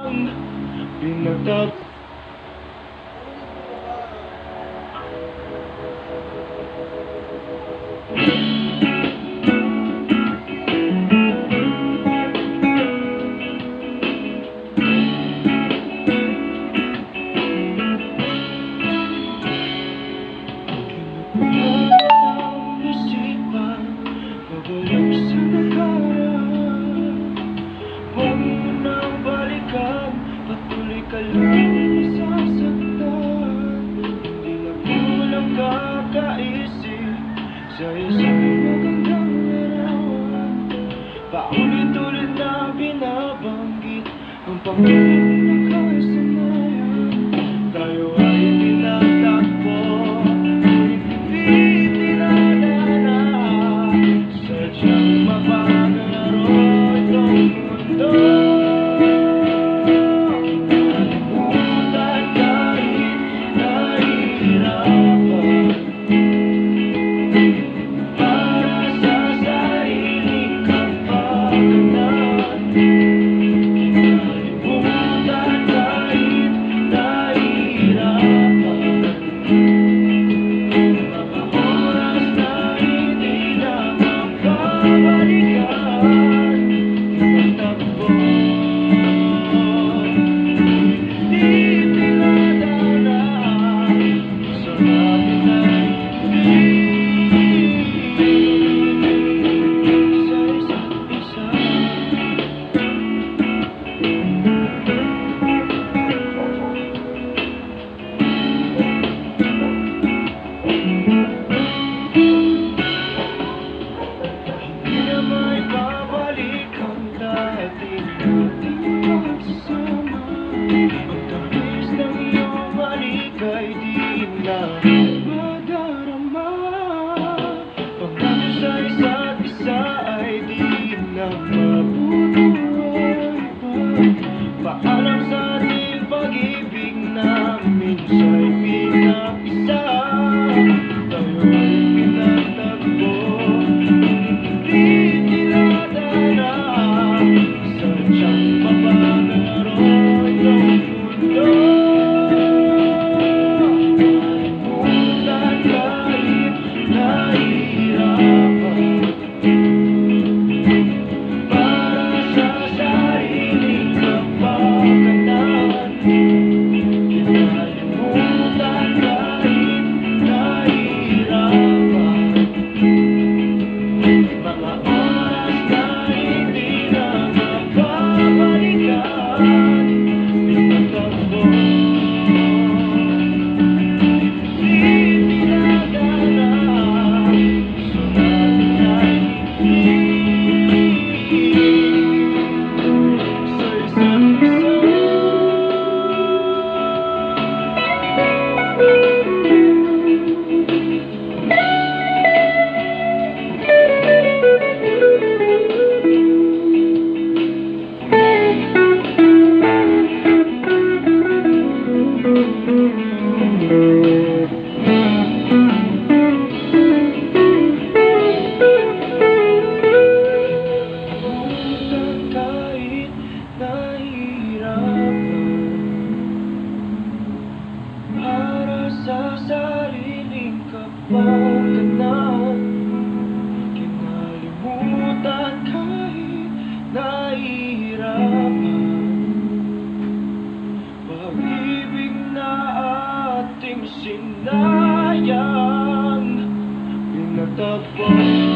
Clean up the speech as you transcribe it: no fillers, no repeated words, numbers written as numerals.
Pinagtap ka lang masasaktan. Hindi na kulang kakaisip sa isang magandang larawan. Paulit-ulit na binabanggit ang pangalan na kasanayan. Tayo ay tinatakbo, hindi tinadana. Sadyang mapaglaro itong mundo. Madarama pagkat sa isa't isa ay di na mabubuhay pa. Paalam sa ating pag-ibig na minsa'y pinag-isa. Tayo ay pinatagpo, hindi tinadana. Sadyang mapaglaro itong mundo. Sa sariling kapakanan, kinalimutan kahit nahihirapan. Pag-ibig na ating sinayang, pinagtapos.